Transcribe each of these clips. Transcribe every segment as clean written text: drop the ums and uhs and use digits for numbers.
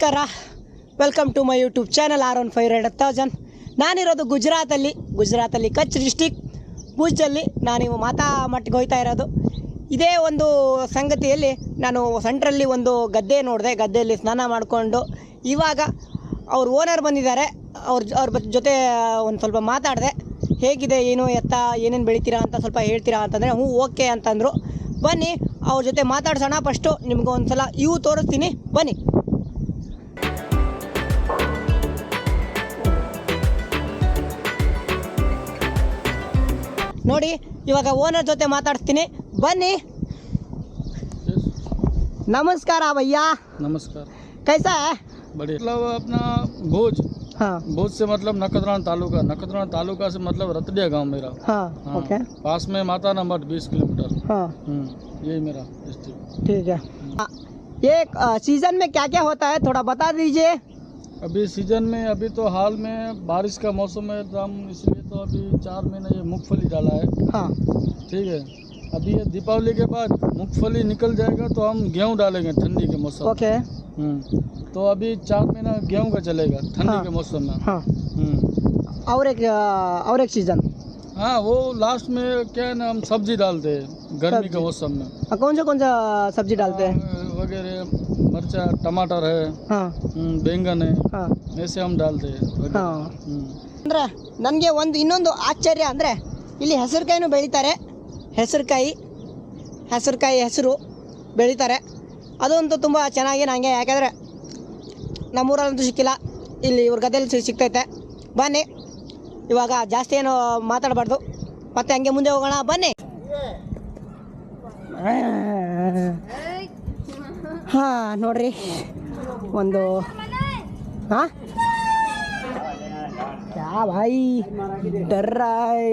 ನಮಸ್ಕಾರ, welcome to my YouTube channel R1500,000. ನಾನಿರೋದು ಗುಜರಾತಲ್ಲಿ ಕಚ್ ಡಿಸ್ಟಿಕ್ ಭುಜಲ್ಲಿ ನಾನು ಮಾತಾ ಮಟ್ಟಿಗೆ ಹೋಗ್ತಾ ಇರೋದು. ಇದೇ ಒಂದು ಸಂಗತಿಯಲ್ಲಿ ನಾನು ಸೆಂಟ್ರಲ್ಲಿ ಒಂದು ಗದ್ದೆ ನೋಡಿದೆ. ಗದ್ದೆಯಲ್ಲಿ ಸ್ನಾನ ಮಾಡಿಕೊಂಡು ಇವಾಗ ಅವ್ರ ಓನರ್ ಬಂದಿದ್ದಾರೆ. ಅವ್ರ ಜೊತೆ ಒಂದು ಸ್ವಲ್ಪ ಮಾತಾಡಿದೆ. ಹೇಗಿದೆ, ಏನು ಎತ್ತ, ಏನೇನು ಬೆಳಿತೀರಾ ಅಂತ ಸ್ವಲ್ಪ ಹೇಳ್ತೀರಾ ಅಂತಂದರೆ ಹ್ಞೂ ಓಕೆ ಅಂತಂದರು. ಬನ್ನಿ ಅವ್ರ ಜೊತೆ ಮಾತಾಡ್ಸೋಣ. ಫಸ್ಟು ನಿಮ್ಗೆ ಒಂದು ಸಲ ಇವು ತೋರಿಸ್ತೀನಿ, ಬನ್ನಿ. ನೋಡಿ, ಇವಾಗ ಓನರ್ ಜೊತೆ ಮಾತಾಡ್ತೀನಿ, बनी. नमस्कार भैया. नमस्कार. कैसा है? बढ़िया. मतलब अपना भोज. हाँ. भोज से मतलब नखत्राना तालुका से मतलब रतडिया गांव मेरा. हाँ. ओके. पास में माता नंबर 20 किलोमीटर. हाँ. यही मेरा डिस्ट्रिक्ट. ठीक है. ये सीजन में क्या क्या होता है थोड़ा बता दीजिए. अभी सीजन में अभी तो हाल में बारिश का मौसम है एकदम, इसलिए तो अभी 4 महीने ये मूंगफली डाला है. हाँ. ठीक है. अभी ये दीपावली के बाद मूंगफली निकल जाएगा तो हम गेहूँ डालेंगे ठंडी के मौसम. ओके. तो अभी 4 महीना गेहूँ का चलेगा ठंडी के मौसम में. हाँ. और एक सीजन. हाँ, वो लास्ट में क्या है ना, हम सब्जी डालते हैं गर्मी के मौसम में. कौन सा सब्जी डालते हैं? वगैरह मरचा, टमाटर है. हाँ. बैंगन है. हाँ. ऐसे हम डालते हैं. हाँ. ಅಂದರೆ ನನಗೆ ಇನ್ನೊಂದು ಆಶ್ಚರ್ಯ ಅಂದರೆ ಇಲ್ಲಿ ಹೆಸರುಕಾಯಿನೂ ಬೆಳೀತಾರೆ. ಹೆಸರುಕಾಯಿ ಹೆಸರು ಬೆಳೀತಾರೆ. ಅದಂತೂ ತುಂಬ ಚೆನ್ನಾಗಿ ನನಗೆ, ಯಾಕೆಂದರೆ ನಮ್ಮೂರಲ್ಲಂತೂ ಸಿಕ್ಕಿಲ್ಲ, ಇಲ್ಲಿ ಇವ್ರ ಗದ್ದೆಯಲ್ಲಿ ಸಿಗ್ತೈತೆ. ಬನ್ನಿ, ಇವಾಗ ಜಾಸ್ತಿ ಏನು ಮಾತಾಡಬಾರ್ದು, ಮತ್ತೆ ಹಂಗೆ ಮುಂದೆ ಹೋಗೋಣ, ಬನ್ನಿ. ಹಾಂ, ನೋಡ್ರಿ ಒಂದು ಹಾಂ क्या भाई डर रहा है.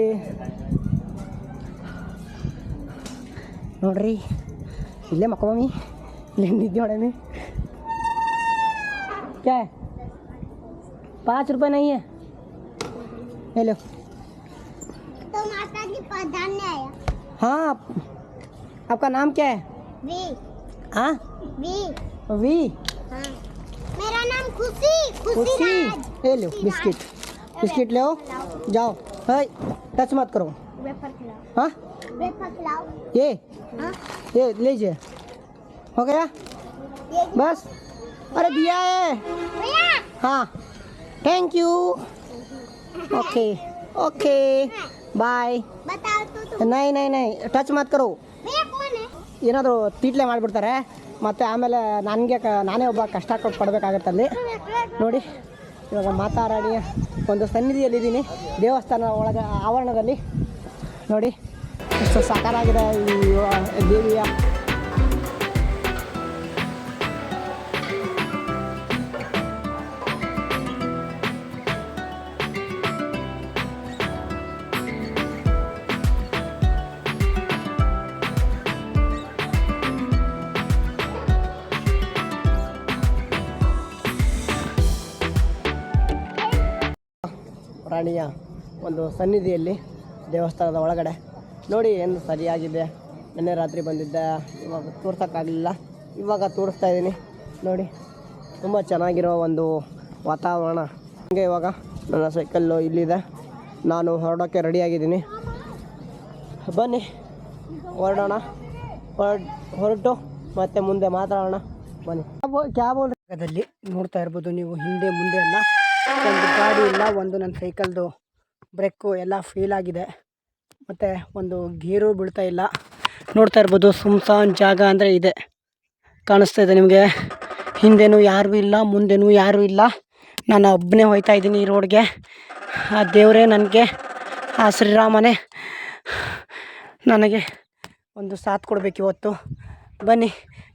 ನೋಡ್ರಿ, ಇಲ್ಲೇ ಮಕ್ಕಮಿ, ಇಲ್ಲೇ ನಿದ್ದೆ ಮಾಡಮಿ. क्या है? 5 रुपये नहीं है, ले लो. तो माता जी प्रधान ने आया. हाँ, आपका नाम क्या है? वी. हाँ, वी. हाँ. मेरा नाम खुशी. ले लो बिस्किट ले आओ, जाओ. हाय, टच मत करो. वेफर खिलाओ. हाँ, वेफर खिलाओ. ये हाँ. ये लीजिए, हो गया ये बस. अरे दिया है. भैया. हाँ, थैंक यू. Okay bye. बताओ तो नहीं ಟಚ್ ಮತ್ ಕರೋ. भैया कौन है? ಏನಾದರೂ ತೀಟ್ಲೆ ಮಾಡಿಬಿಡ್ತಾರೆ, ಮತ್ತು ಆಮೇಲೆ ನಾನೇ ಒಬ್ಬ ಕಷ್ಟ ಪಡಬೇಕಾಗತ್ತಲ್ಲಿ. ನೋಡಿ, ಇವಾಗ ಮಾತಾರಾಣಿಯ ಒಂದು ಸನ್ನಿಧಿಯಲ್ಲಿದ್ದೀನಿ, ದೇವಸ್ಥಾನ ಒಳಗೆ ಆವರಣದಲ್ಲಿ. ನೋಡಿ ಎಷ್ಟು ಸಾಕಾರಾಗಿದೆ ಈ ದೇವಿಯ. ರಾಣಿಯ ಒಂದು ಸನ್ನಿಧಿಯಲ್ಲಿ ದೇವಸ್ಥಾನದ ಒಳಗಡೆ ನೋಡಿ ಏನು ಸರಿಯಾಗಿದೆ. ನಿನ್ನೆ ರಾತ್ರಿ ಬಂದಿದ್ದೆ, ಇವಾಗ ತೋರ್ಸೋಕ್ಕಾಗಲಿಲ್ಲ, ಇವಾಗ ತೋರಿಸ್ತಾ ಇದ್ದೀನಿ. ನೋಡಿ, ತುಂಬ ಚೆನ್ನಾಗಿರೋ ಒಂದು ವಾತಾವರಣ. ಹಂಗೆ ಇವಾಗ ನನ್ನ ಸೈಕಲ್ಲು ಇಲ್ಲಿದೆ, ನಾನು ಹೊರಡೋಕ್ಕೆ ರೆಡಿಯಾಗಿದ್ದೀನಿ. ಬನ್ನಿ ಹೊರಡೋಣ, ಹೊರಟು ಮತ್ತೆ ಮುಂದೆ ಮಾತಾಡೋಣ, ಬನ್ನಿ. ಕ್ಯಾಬಲ್ಲಿ ನೋಡ್ತಾ ಇರ್ಬೋದು ನೀವು, ಹಿಂದೆ ಮುಂದೆ ಎಲ್ಲ ಒಂದು ಗಾಡಿ ಇಲ್ಲ, ಒಂದು ನನ್ನ ಸೈಕಲ್ದು ಬ್ರೇಕು ಎಲ್ಲ ಫೇಲ್ ಆಗಿದೆ, ಮತ್ತು ಒಂದು ಗೇರು ಬೀಳ್ತಾ ಇಲ್ಲ. ನೋಡ್ತಾ ಇರ್ಬೋದು, ಸುಮ್ಸಾನ್ ಜಾಗ ಅಂದರೆ ಇದೆ, ಕಾಣಿಸ್ತಾ ಇದೆ ನಿಮಗೆ. ಹಿಂದೆನೂ ಯಾರೂ ಇಲ್ಲ, ಮುಂದೆನೂ ಯಾರೂ ಇಲ್ಲ, ನಾನು ಒಬ್ಬನೇ ಹೋಗ್ತಾ ಇದ್ದೀನಿ ಈ ರೋಡ್ಗೆ. ಆ ದೇವರೇ ನನಗೆ, ಆ ಶ್ರೀರಾಮನೇ ನನಗೆ ಒಂದು ಸಾಥ್ ಕೊಡಬೇಕು ಇವತ್ತು. ಬನ್ನಿ,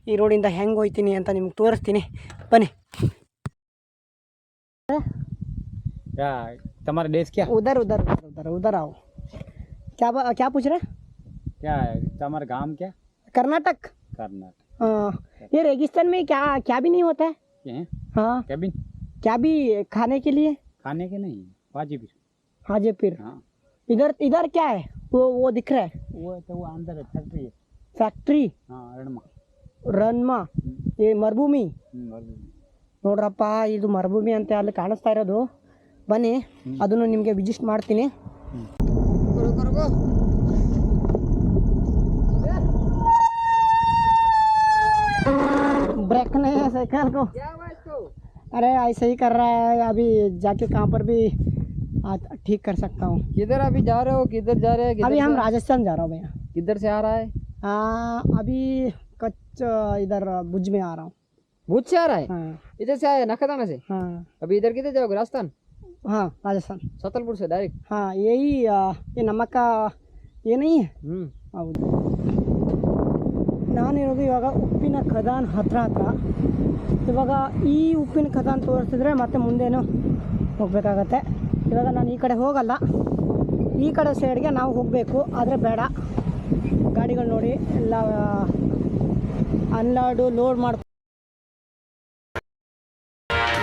ಈ ರೋಡಿಂದ ಹೆಂಗೆ ಹೋಗ್ತೀನಿ ಅಂತ ನಿಮ್ಗೆ ತೋರಿಸ್ತೀನಿ, ಬನ್ನಿ. क्या तुम्हारा देश क्या? उधर आओ. क्या पूछ रहे? क्या है तुम्हारा गांव क्या? कर्नाटक. ये रेगिस्तान में क्या भी नहीं होता है. हाँ, क्या भी खाने के लिए. खाने के नहीं, हाजीपुर. हाँ. इधर क्या है? वो दिख रहा है. वो अंदर है, फैक्ट्री. हाँ, रणमा. ये मरुभूमि. ನೋಡ್ರಪ್ಪ ಇದು ಮರುಭೂಮಿ ಅಂತ ಅಲ್ಲಿ ಕಾಣಿಸ್ತಾ ಇರೋದು. ಬನ್ನಿ ಅದನ್ನು ನಿಮಗೆ ವಿಸಿಟ್ ಮಾಡ್ತೀನಿ. ब्रेक नहीं है साइकिल को. अरे ऐसे ही कर रहा है. अभी जाके कहाँ पर भी ठीक कर सकता हूँ. किधर अभी जा रहे हो? किधर जा रहे हैं? अभी हम राजस्थान जा रहा हूँ भैया. किधर से आ रहा है? अभी कच्छ इधर भुज में आ रहा हूँ. भुज से आ रहा है? हाँ इधर से आया नखत्राना से? हाँ अभी इधर किधर जाओगे? राजस्थान? हाँ राजस्थान. सतलपुर से डायरेक्ट? हाँ यही ये नमक का ये नहीं है. ಹೌದು. ನಾನಿರೋದು ಇವಾಗ ಉಪ್ಪಿನ ಖದಾನ್ ಹತ್ರ. ಇವಾಗ ಈ ಉಪ್ಪಿನ ಖದಾನ್ ತೋರಿಸಿದ್ರೆ ಮತ್ತೆ ಮುಂದೇನು ಹೋಗಬೇಕಾಗತ್ತೆ. ಇವಾಗ ನಾನು ಈ ಕಡೆ ಹೋಗಲ್ಲ, ಈ ಕಡೆ ಸೈಡ್ಗೆ ನಾವು ಹೋಗಬೇಕು. ಆದರೆ ಬೇಡ, ಗಾಡಿಗಳು ನೋಡಿ ಎಲ್ಲ ಅನ್ಲಾಡು ಲೋಡ್ ಮಾಡಿ.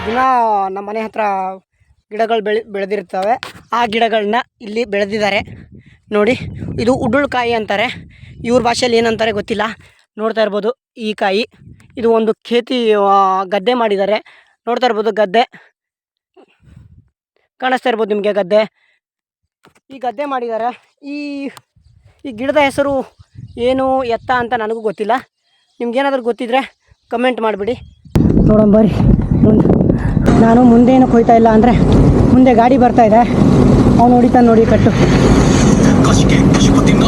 ದಿನ ನಮ್ಮ ಮನೆ ಹತ್ರ ಗಿಡಗಳು ಬೆಳೆದಿರ್ತವೆ. ಆ ಗಿಡಗಳನ್ನ ಇಲ್ಲಿ ಬೆಳೆದಿದ್ದಾರೆ ನೋಡಿ. ಇದು ಉಡ್ಡುಳ್ಕಾಯಿ ಅಂತಾರೆ, ಇವ್ರ ಭಾಷೆಯಲ್ಲಿ ಏನಂತಾರೆ ಗೊತ್ತಿಲ್ಲ. ನೋಡ್ತಾ ಇರ್ಬೋದು ಈ ಕಾಯಿ. ಇದು ಒಂದು ಖೇತಿ ಗದ್ದೆ ಮಾಡಿದ್ದಾರೆ. ನೋಡ್ತಾ ಇರ್ಬೋದು ಗದ್ದೆ ಕಾಣಿಸ್ತಾ ಇರ್ಬೋದು ನಿಮಗೆ. ಗದ್ದೆ ಈ ಗದ್ದೆ ಮಾಡಿದ್ದಾರೆ. ಈ ಗಿಡದ ಹೆಸರು ಏನು ಎತ್ತ ಅಂತ ನನಗೂ ಗೊತ್ತಿಲ್ಲ. ನಿಮ್ಗೇನಾದರೂ ಗೊತ್ತಿದ್ರೆ ಕಮೆಂಟ್ ಮಾಡಿಬಿಡಿ. ನೋಡೋಣ ಬರ್ರಿ. ನಾನು ಮುಂದೇನು ಕೊಯ್ತಾ ಇಲ್ಲ ಅಂದರೆ ಮುಂದೆ ಗಾಡಿ ಬರ್ತಾಯಿದೆ, ಅವ್ನು ಹೊಡಿತಾನೆ ನೋಡಿ ಕಟ್ಟು.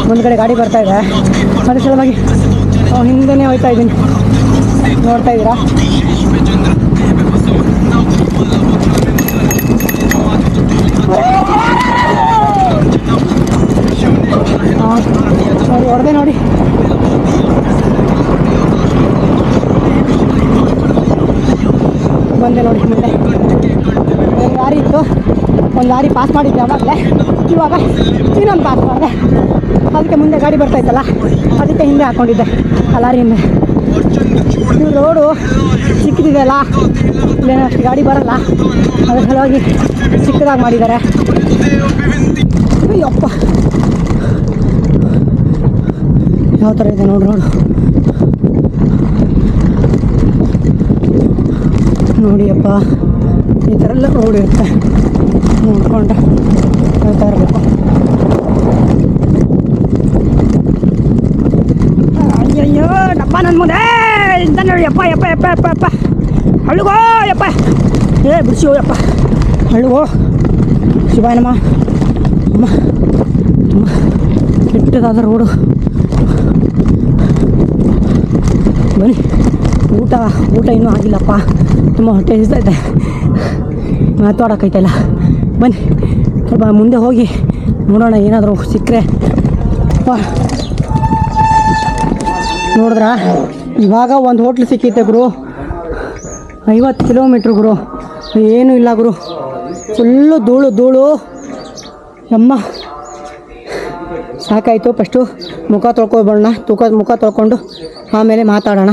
ಮುಂದ್ಗಡೆ ಗಾಡಿ ಬರ್ತಾಯಿದೆ, ಅದ್ರ ಸಲುವಾಗಿ ಅವ್ನು ಹಿಂದೆನೇ ಹೋಗ್ತಾ ಇದ್ದೀನಿ. ನೋಡ್ತಾ ಇದ್ದೀರಾ? ಹೊಡೆದೆ ನೋಡಿ. ಬಂದೆ ನೋಡಿ ಮುಂದೆ ಒಂದು ಲಾರಿ ಇತ್ತು. ಒಂದು ಲಾರಿ ಪಾಸ್ ಮಾಡಿದ್ದೆ ಆವಾಗಲೇ. ಇವಾಗ ಇನ್ನೊಂದು ಪಾಸ್ ಮಾಡಿದೆ. ಅದಕ್ಕೆ ಮುಂದೆ ಗಾಡಿ ಬರ್ತಾಯಿತ್ತಲ್ಲ, ಅದಕ್ಕೆ ಹಿಂದೆ ಹಾಕ್ಕೊಂಡಿದ್ದೆ ಆ ಲಾರಿ ಹಿಂದೆ. ಇದು ರೋಡು ಚಿಕ್ಕದಿದೆಯಲ್ಲ, ಇಲ್ಲೇನೋ ಅಷ್ಟು ಗಾಡಿ ಬರಲ್ಲ, ಅದ್ರ ಸಲುವಾಗಿ ಚಿಕ್ಕದಾಗಿ ಮಾಡಿದ್ದಾರೆ. ಅಯ್ಯಪ್ಪ ಯಾವ ಥರ ಇದೆ ನೋಡಿ ರೋಡು. ನೋಡಿಯಪ್ಪ, ಈ ಥರ ಎಲ್ಲ ರೋಡ್ ಇರುತ್ತೆ, ನೋಡ್ಕೊಂಡು ಹೋಗ್ತಾ ಇರಬೇಕು. ಅಯ್ಯಯ್ಯೋ ಡಬ್ಬ ನನ್ನ ಮುಂದೆ ಇಂತ ನೋಡಿ. ಯಪ್ಪ ಯಪ್ಪ ಯಪ್ಪ ಯಪ್ಪ ಯಪ್ಪ ಹಳ್ಳುಗೋ ಯಪ್ಪ. ಬಿಡಿಸೋ ಯಪ್ಪ, ಹಳ್ಳುಗೋ. ಶಿವಾಯನಮ್ಮ ಅಮ್ಮ, ತುಂಬ ಕೆಟ್ಟದಾದ ರೋಡು. ಬನ್ನಿ, ಊಟ ಇನ್ನೂ ಆಗಿಲ್ಲಪ್ಪ, ತುಂಬ ಹೊಟ್ಟೆ ಹಸಿತೈತೆ, ಮಾತಾಡೋಕ್ಕೈತಲ್ಲ. ಬನ್ನಿ ಸ್ವಲ್ಪ ಮುಂದೆ ಹೋಗಿ ನೋಡೋಣ ಏನಾದರೂ ಸಿಕ್ಕರೆ. ನೋಡಿದ್ರ ಇವಾಗ ಒಂದು ಹೋಟ್ಲ್ ಸಿಕ್ಕಿತ್ತೆ ಗುರು. 50 ಕಿಲೋಮೀಟ್ರ್ ಗುರು, ಏನೂ ಇಲ್ಲ ಗುರು, ಫುಲ್ಲು ಧೂಳು. ಅಮ್ಮ ಸಾಕಾಯಿತು. ಫಸ್ಟು ಮುಖ ತೊಳ್ಕೊಬೋಣ, ಮುಖ ತೊಳ್ಕೊಂಡು ಆಮೇಲೆ ಮಾತಾಡೋಣ.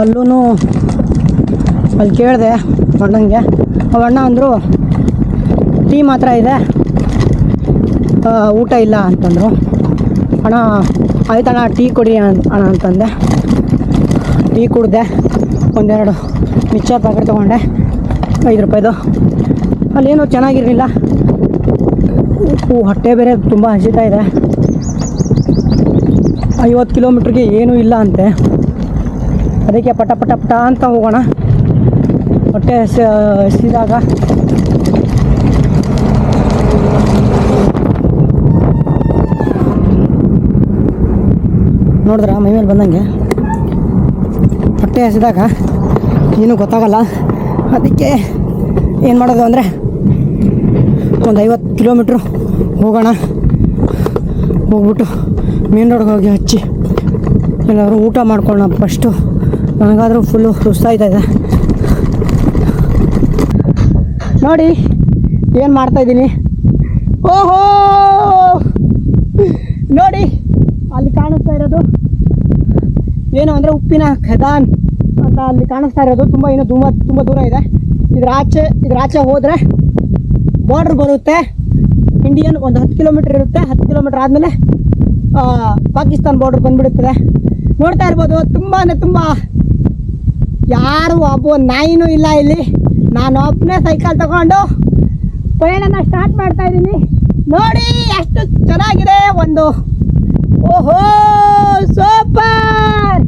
ಅಲ್ಲೂ ಅಲ್ಲಿ ಕೇಳಿದೆ ಅಣ್ಣಂಗೆ. ಅಣ್ಣ ಅಂದರು ಟೀ ಮಾತ್ರ ಇದೆ, ಊಟ ಇಲ್ಲ ಅಂತಂದರು. ಅಣ್ಣ ಆಯ್ತಣ್ಣ ಟೀ ಕೊಡಿ ಅಣ್ಣ ಅಂತಂದೆ. ಟೀ ಕುಡಿದೆ, ಒಂದೆರಡು ಮಿಕ್ಚರ್ ಪ್ಯಾಕೆಟ್ ತೊಗೊಂಡೆ, 5 ರೂಪಾಯಿದು. ಅಲ್ಲೇನೂ ಚೆನ್ನಾಗಿರಲಿಲ್ಲ. ಹೊಟ್ಟೆ ಬೇರೆ ತುಂಬ ಹಸಿತಾ ಇದೆ. 50 ಕಿಲೋಮೀಟ್ರಿಗೆ ಏನೂ ಇಲ್ಲ ಅಂತೆ. ಅದಕ್ಕೆ ಪಟ ಅಂತ ಹೋಗೋಣ. ಹೊಟ್ಟೆ ಹಸಿದಾಗ ನೋಡಿದ್ರ ಮೈ ಮೇಲೆ ಬಂದಂಗೆ ಹೊಟ್ಟೆ ಹಸಿದಾಗ ಏನೂ ಗೊತ್ತಾಗಲ್ಲ. ಅದಕ್ಕೆ ಏನು ಮಾಡೋದು ಅಂದರೆ ಒಂದು 50 ಕಿಲೋಮೀಟ್ರು ಹೋಗೋಣ. ಹೋಗ್ಬಿಟ್ಟು ಮೇನ್ ರೋಡ್ಗೆ ಹೋಗಿ ಹಚ್ಚಿ ಎಲ್ಲರೂ ಊಟ ಮಾಡ್ಕೊಳ್ಳೋಣ ಫಸ್ಟು. ನನಗಾದರೂ ಫುಲ್ಲು ಸುಸ್ತಾಯ್ತಾಯಿದೆ ನೋಡಿ ಏನು ಮಾಡ್ತಾಯಿದ್ದೀನಿ. ಓಹೋ ನೋಡಿ ಅಲ್ಲಿ ಕಾಣಿಸ್ತಾ ಇರೋದು ಏನು ಅಂದರೆ ಉಪ್ಪಿನ ಖದಾನ್ ಅಂತ ಅಲ್ಲಿ ಕಾಣಿಸ್ತಾ ಇರೋದು. ಇನ್ನೂ ತುಂಬ ದೂರ ಇದೆ. ಇದ್ರಾಚೆ ಹೋದರೆ ಬಾರ್ಡ್ರ್ ಬರುತ್ತೆ, ಇಂಡಿಯನ್. ಒಂದು 10 ಕಿಲೋಮೀಟ್ರ್ ಇರುತ್ತೆ. 10 ಕಿಲೋಮೀಟ್ರ್ ಆದಮೇಲೆ ಪಾಕಿಸ್ತಾನ್ ಬಾರ್ಡ್ರ್ ಬಂದುಬಿಡುತ್ತದೆ. ನೋಡ್ತಾ ಇರ್ಬೋದು ತುಂಬ ಯಾರು ಒಬ್ಬ ನಾಯಿನೂ ಇಲ್ಲ ಇಲ್ಲಿ. ನಾನು ಒಬ್ಬನೇ ಸೈಕಲ್ ತಗೊಂಡು ಪಯಣನ ಸ್ಟಾರ್ಟ್ ಮಾಡ್ತಾ ಇದ್ದೀನಿ. ನೋಡಿ ಎಷ್ಟು ಚೆನ್ನಾಗಿದೆ ಒಂದು. ಓಹೋ ಸೂಪರ್.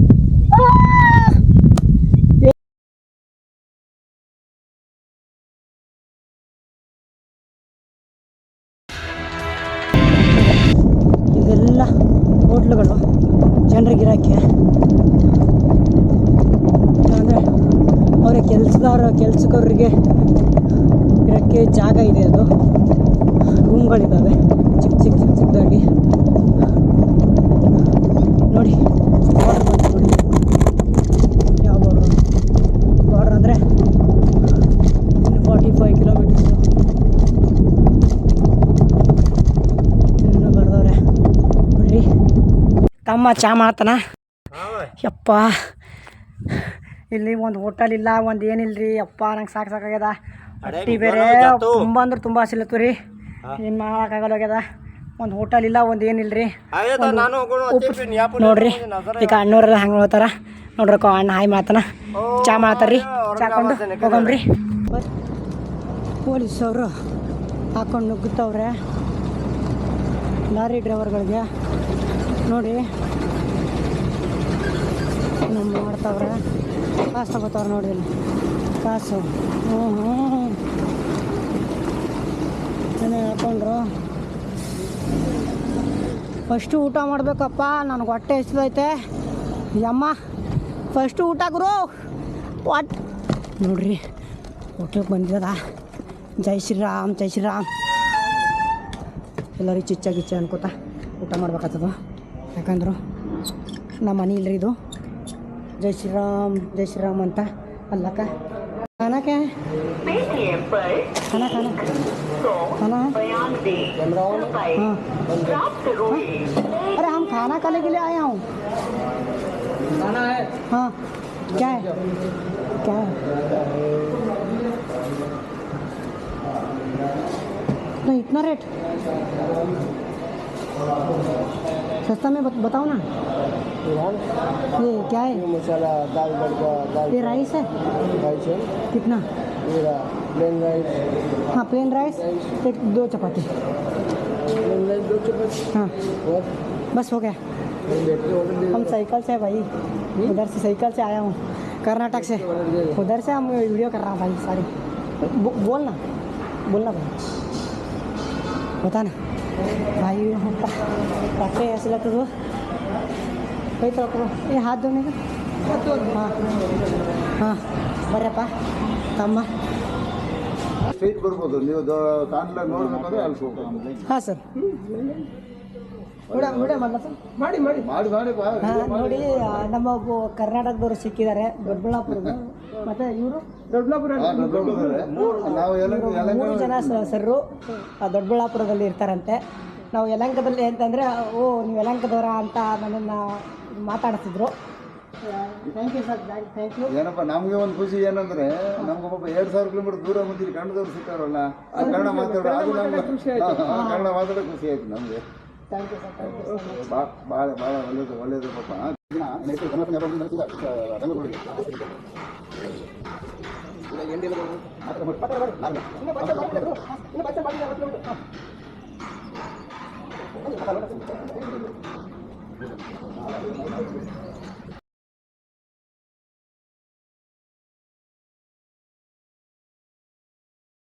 ಇದೆಲ್ಲ ಹೋಟ್ಲುಗಳು ಜನರಿಗಿರೋಕ್ಕೆ, ಅಂದರೆ ಅವರ ಕೆಲಸಗಾರರಿಗೆ ಇರೋಕ್ಕೆ ಜಾಗ ಇದೆ. ಅದು ರೂಮ್ಗಳಿದ್ದಾವೆ ಚಿಕ್ಕದಾಗಿ. ನೋಡಿ ಬಾರ್ಡರ್ ಬಂತು ನೋಡಿ. ಯಾವ ಬಾರ್ಡರ್ ಅಂದರೆ 45 ಕಿಲೋಮೀಟರ್ಸು ಇನ್ನೂ ಬರ್ದವ್ರೆ ಬಿಡ್ರಿ. ತಮ್ಮ ಚಾ ಮಾಡ್ತಾನ. ಯಪ್ಪ ಇಲ್ಲಿ ಒಂದು ಹೋಟೆಲ್ ಇಲ್ಲ, ಒಂದು ಏನಿಲ್ರಿ. ಯಪ್ಪ ನಂಗೆ ಸಾಕಾಗ್ಯದ. ಹೊಟ್ಟಿ ಬೇರೆ ತುಂಬ ಅಂದ್ರೆ ತುಂಬ ಹಸಿಲತ್ತು ರೀ. ಏನು ಮಾಡೋಕ್ಕಾಗಲ್ಲ ಹೋಗ್ಯದ. ಒಂದು ಹೋಟೆಲ್ ಇಲ್ಲ, ಒಂದು ಏನಿಲ್ರಿ. ನೋಡ್ರಿ ಈಗ ಅಣ್ಣವ್ರೆಲ್ಲ ಹಂಗೆ ಹೋಗ್ತಾರ ನೋಡ್ರಿ. ಅಣ್ಣ ಹಾಯ್ ಮಾಡ್ತಾನ, ಚಾ ಮಾಡ್ತಾರ್ರಿ. ಚಾಕೊಂಡು ಹೋಗಮ್ರಿ. ಪೊಲೀಸವರು ಹಾಕೊಂಡು ನುಗ್ಗುತ್ತವ್ರೆ ಲಾರಿ ಡ್ರೈವರ್ಗಳಿಗೆ. ನೋಡಿ ನಮ್ಮ ಮಾಡ್ತಾವ್ರೆ. ಕಾಸು ತಗೋತಾವ್ರೆ ನೋಡಿ ಇಲ್ಲಿ ಕಾಸು. ಏನೇ ಹೇಳ್ಕೊಂಡ್ರು. ಫಸ್ಟು ಊಟ ಮಾಡಬೇಕಪ್ಪ, ನನಗೆ ಹೊಟ್ಟೆ ಹಸಿದೈತೆ. ಯಮ್ಮ ಫಸ್ಟು ಊಟ ಗುರು. ಹೊಟ್ಟೆ ನೋಡ್ರಿ ಹೋಟ್ಲಿಗೆ ಬಂದಿರೋದ. ಜೈ ಶ್ರೀರಾಮ್ ಜೈ ಶ್ರೀರಾಮ್. ಎಲ್ಲರೂ ಚಿಚ್ಚ ಅನ್ಕೋತ ಊಟ ಮಾಡ್ಬೇಕಾಗ್ತದ. ಯಾಕಂದ್ರು ನಮ್ಮ ಮನೆ ಇಲ್ರಿ ಇದು. ಜೈ ಶ್ರೀರಾಮ್ ಅಂತ ಅಲ್ಲಕ್ಕ. खाना क्या है? खाना हाँ अरे हम खाना खाने के लिए आया हूँ. खाना है? हाँ क्या है? नहीं इतना रेट सस्ता में बताओ ना. ये क्या है? मसाला दाल तड़का दाल. ये राइस है? राइस है कितना? मेरा प्लेन राइस. हाँ प्लेन राइस 2 चपाती. प्लेन राइस 2 चपाती. हाँ और बस हो गया. हम साइकिल से भाई उधर से साइकिल से आया हूँ कर्नाटक से. उधर से हम वीडियो कर रहा हूँ भाई सारी. बोलना भाई बता ना भाई. रात्रि ऐसे लगता तो कई तो ये हाथ धोने का. हाँ हाँ ಬರ್ರಪ್ಪ ತಮ್ಮ. ಸ್ಟ್ರೈಟ್ ಬರ್ಬೋದು ನೀವು ಕಾಣ್ಲ ನೋಡ್ಬೇಕಾದ್ರೆ ಅಲ್ಲಿ ಹೋಗ್ಬೋದು. ಹಾಂ ಸರ್ ವಿಡಿಯೋ ಮಾಡಲ ಸರ್. ಮಾಡಿ ಹಾಂ ನೋಡಿ ನಮ್ಮ ಒಬ್ಬ ಕರ್ನಾಟಕದವರು ಸಿಕ್ಕಿದ್ದಾರೆ ದೊಡ್ಡಬಳ್ಳಾಪುರದ. ಮತ್ತು ಇವರು ಮೂರು ಜನ ಸರ್ರು ದೊಡ್ಡಬಳ್ಳಾಪುರದಲ್ಲಿ ಇರ್ತಾರಂತೆ. ನಾವು ಯಲಹಂಕದಲ್ಲಿ ಅಂತಂದರೆ ಓ ನೀವು ಯಲಹಂಕದವರ ಅಂತ ನನ್ನನ್ನು ಮಾತಾಡ್ತಿದ್ರು. Thank you sir thank you. ಏನಪ್ಪ ನಮಗೆ ಒಂದು ಖುಷಿ ಏನಂದ್ರೆ ನಮ್ಗೆ ಒಬ್ಬ 2000 ಕಿಲೋಮೀಟರ್ ದೂರ ಬಂದಿರಿ ಕನ್ನಡದವ್ರು ಸಿಕ್ಕಾರಲ್ಲ. ಕನ್ನಡ ಮಾತಾಡೋ ಅದು ನಮ್ಗೆ ಕನ್ನಡ ಮಾತಾಡೋ ಖುಷಿ ಆಯ್ತು ನಮಗೆ. Thank you sir thank you so much. ಭಾಳ ಒಳ್ಳೇದು ಪಾಪ.